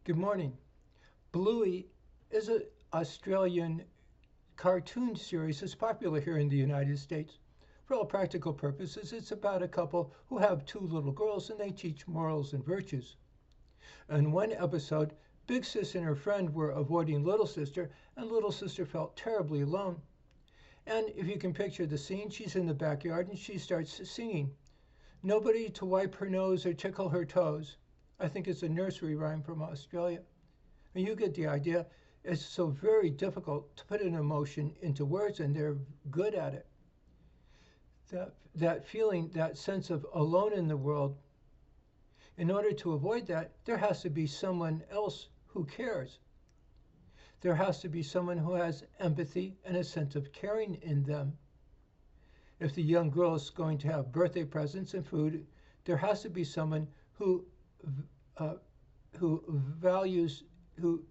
Good morning. Bluey is an Australian cartoon series that's popular here in the United States. For all practical purposes, it's about a couple who have two little girls and they teach morals and virtues. In one episode, Big Sis and her friend were avoiding Little Sister, and Little Sister felt terribly alone. And if you can picture the scene, she's in the backyard and she starts singing, "Nobody to wipe her nose or tickle her toes." I think it's a nursery rhyme from Australia. And you get the idea. It's so very difficult to put an emotion into words, and they're good at it. That feeling, that sense of alone in the world, in order to avoid that, there has to be someone else who cares. There has to be someone who has empathy and a sense of caring in them. If the young girl is going to have birthday presents and food, there has to be someone uh, who values, who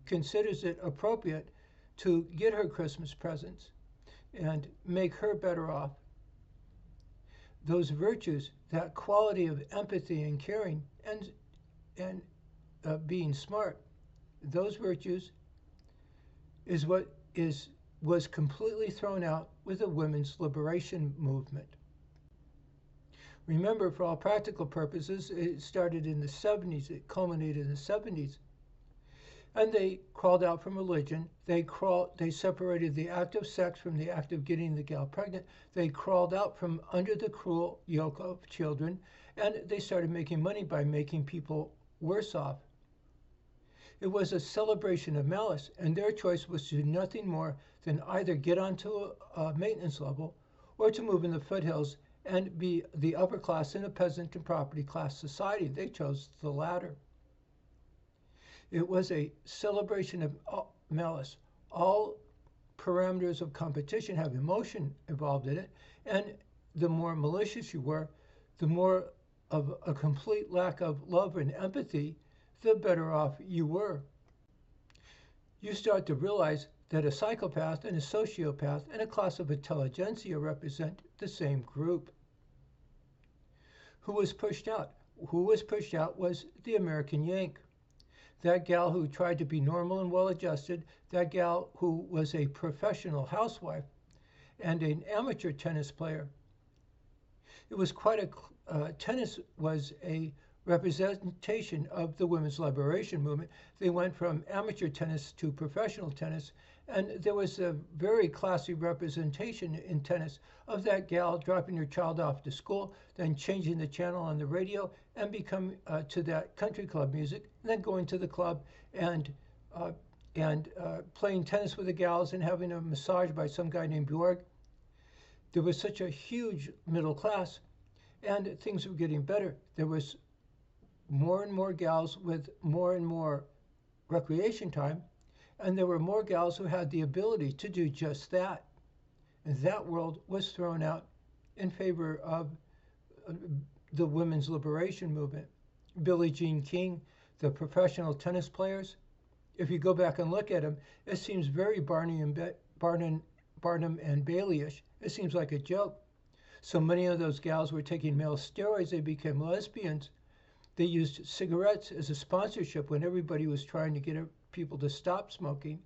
considers it appropriate to get her Christmas presents and make her better off. Those virtues, that quality of empathy and caring and being smart, those virtues is what was completely thrown out with the women's liberation movement. Remember, for all practical purposes, it started in the 70s, it culminated in the 70s. And they crawled out from religion. They separated the act of sex from the act of getting the gal pregnant. They crawled out from under the cruel yoke of children, and they started making money by making people worse off. It was a celebration of malice, and their choice was to do nothing more than either get onto a maintenance level or to move in the foothills and be the upper class in a peasant and property class society. They chose the latter. It was a celebration of malice. All parameters of competition have emotion involved in it, and the more malicious you were, the more of a complete lack of love and empathy, the better off you were. You start to realize that a psychopath and a sociopath and a class of intelligentsia represent the same group. Who was pushed out? Who was pushed out was the American Yank. That gal who tried to be normal and well-adjusted, that gal who was a professional housewife and an amateur tennis player. It was tennis was a representation of the women's liberation movement. They went from amateur tennis to professional tennis, and there was a very classy representation in tennis of that gal dropping her child off to school, then changing the channel on the radio and become to that country club music, and then going to the club and playing tennis with the gals and having a massage by some guy named Bjorg. There was such a huge middle class, and things were getting better. There was more and more gals with more and more recreation time, and there were more gals who had the ability to do just that. And that world was thrown out in favor of the women's liberation movement. Billie Jean King, the professional tennis players, if you go back and look at them, it seems very Barnum and Bailey-ish. It seems like a joke. So many of those gals were taking male steroids. They became lesbians. They used cigarettes as a sponsorship when everybody was trying to get people to stop smoking.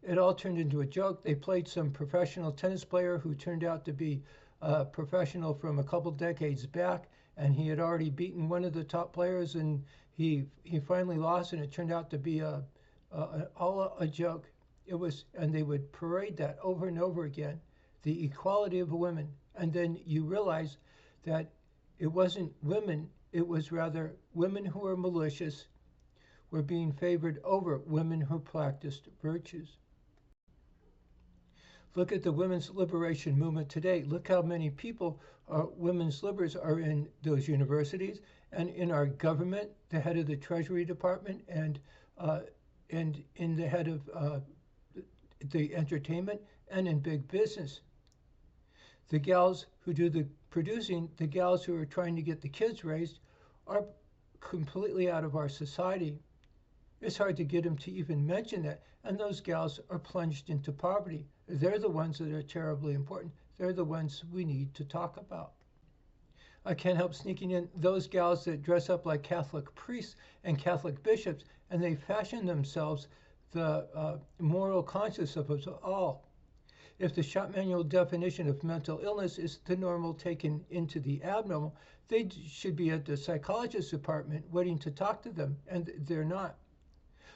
It all turned into a joke. They played some professional tennis player who turned out to be a professional from a couple decades back, and he had already beaten one of the top players, and he finally lost, and it turned out to be all a joke. It was, and they would parade that over and over again, the equality of women, and then you realize that it wasn't women. It was rather women who were malicious were being favored over women who practiced virtues. Look at the women's liberation movement today. Look how many people, women's liberals, are in those universities and in our government, the head of the Treasury Department and in the head of the entertainment and in big business. The gals who do the producing, the gals who are trying to get the kids raised, are completely out of our society. It's hard to get them to even mention that, and those gals are plunged into poverty. They're the ones that are terribly important. They're the ones we need to talk about. I can't help sneaking in those gals that dress up like Catholic priests and Catholic bishops, and they fashion themselves the moral conscience of us all. If the shop manual definition of mental illness is the normal taken into the abnormal, they should be at the psychologist's department waiting to talk to them, and they're not.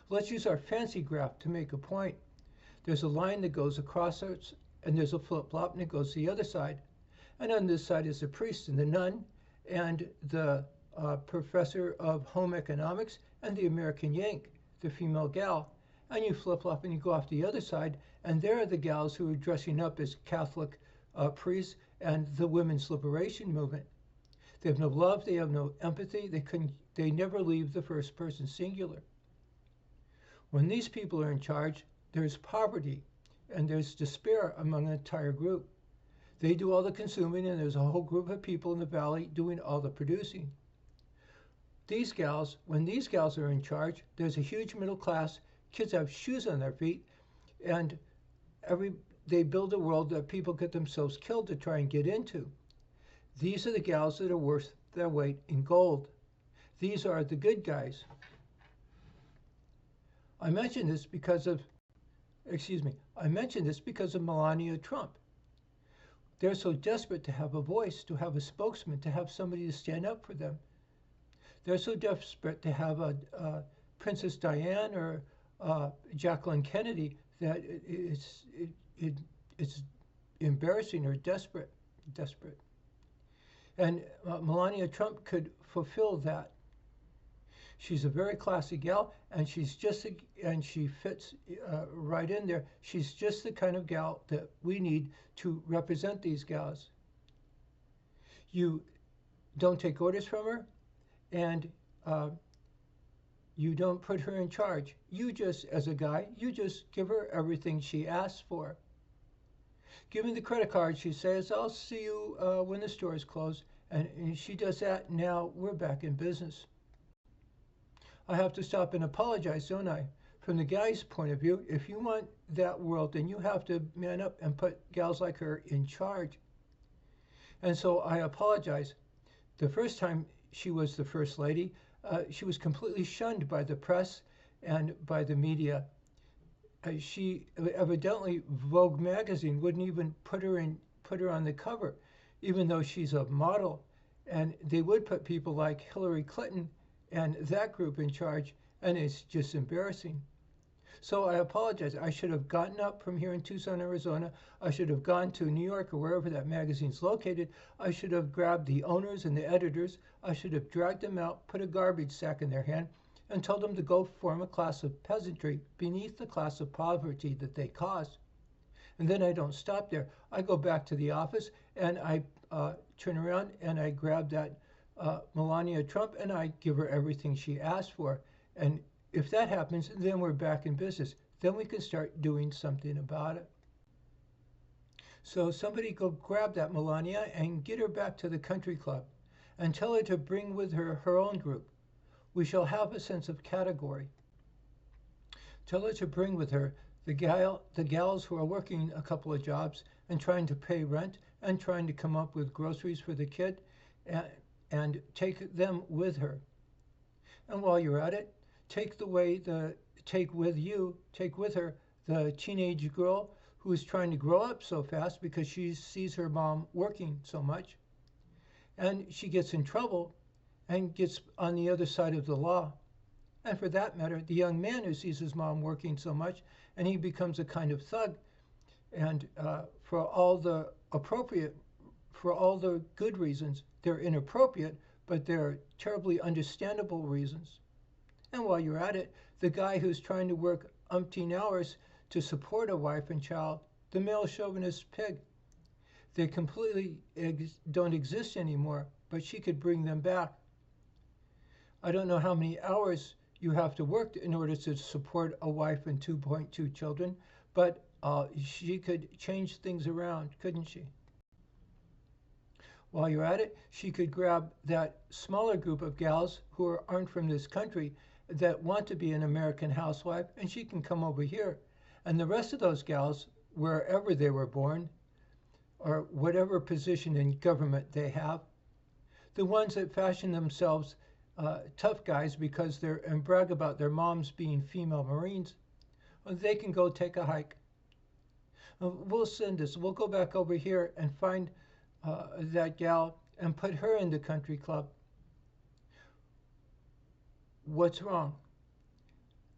Let's use our fancy graph to make a point. There's a line that goes across it, and there's a flip-flop, and it goes to the other side. And on this side is the priest and the nun, and the professor of home economics, and the American Yank, the female gal. And you flip-flop and you go off the other side, and there are the gals who are dressing up as Catholic priests and the women's liberation movement. They have no love, they have no empathy, they never leave the first person singular. When these people are in charge, there's poverty and there's despair among an entire group. They do all the consuming, and there's a whole group of people in the valley doing all the producing. When these gals are in charge, there's a huge middle class, kids have shoes on their feet, and they build a world that people get themselves killed to try and get into. These are the gals that are worth their weight in gold. These are the good guys. I mention this because of Melania Trump. They're so desperate to have a voice, to have a spokesman, to have somebody to stand up for them. They're so desperate to have a Princess Diana or Jacqueline Kennedy that it's embarrassing or desperate. And Melania Trump could fulfill that. She's a very classy gal, and she fits right in there. She's just the kind of gal that we need to represent these gals. You don't take orders from her, and you don't put her in charge. You just, as a guy, you just give her everything she asks for. Give me the credit card, she says. I'll see you when the store is closed. And she does that. Now we're back in business. I have to stop and apologize, don't I? From the guy's point of view, if you want that world, then you have to man up and put gals like her in charge. And so I apologize. The first time she was the first lady, she was completely shunned by the press and by the media. She evidently, Vogue magazine wouldn't even put her on the cover, even though she's a model. And they would put people like Hillary Clinton and that group in charge, and it's just embarrassing. So I apologize. I should have gotten up from here in Tucson, Arizona. I should have gone to New York or wherever that magazine's located. I should have grabbed the owners and the editors. I should have dragged them out, put a garbage sack in their hand, and told them to go form a class of peasantry beneath the class of poverty that they caused. And then I don't stop there. I go back to the office, and I turn around and I grab that Melania Trump, and I give her everything she asked for. And if that happens, then we're back in business. Then we can start doing something about it. So somebody go grab that Melania and get her back to the country club and tell her to bring with her her own group. We shall have a sense of category. Tell her to bring with her the gals who are working a couple of jobs and trying to pay rent and trying to come up with groceries for the kid, and take them with her. And while you're at it, take with her the teenage girl who is trying to grow up so fast because she sees her mom working so much, and she gets in trouble and gets on the other side of the law. And for that matter, the young man who sees his mom working so much, and he becomes a kind of thug, and for all the good reasons, they're inappropriate, but they're terribly understandable reasons. And while you're at it, the guy who's trying to work umpteen hours to support a wife and child, the male chauvinist pig, they completely don't exist anymore, but she could bring them back. I don't know how many hours you have to work in order to support a wife and 2.2 children, but she could change things around, couldn't she? While you're at it, she could grab that smaller group of gals who aren't from this country that want to be an American housewife, and she can come over here. And the rest of those gals, wherever they were born, or whatever position in government they have, the ones that fashion themselves tough guys because they're and brag about their moms being female Marines, they can go take a hike. We'll send this. We'll go back over here and find that gal and put her in the country club. What's wrong?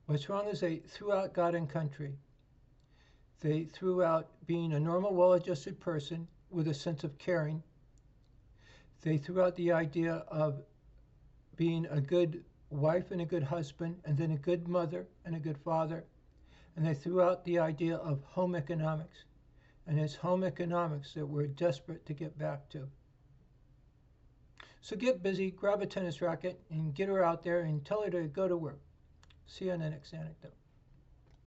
What's wrong is they threw out God and country. They threw out being a normal, well-adjusted person with a sense of caring. They threw out the idea of being a good wife and a good husband, and then a good mother and a good father. And they threw out the idea of home economics. And it's home economics that we're desperate to get back to. So get busy, grab a tennis racket, and get her out there and tell her to go to work. See you on the next anecdote.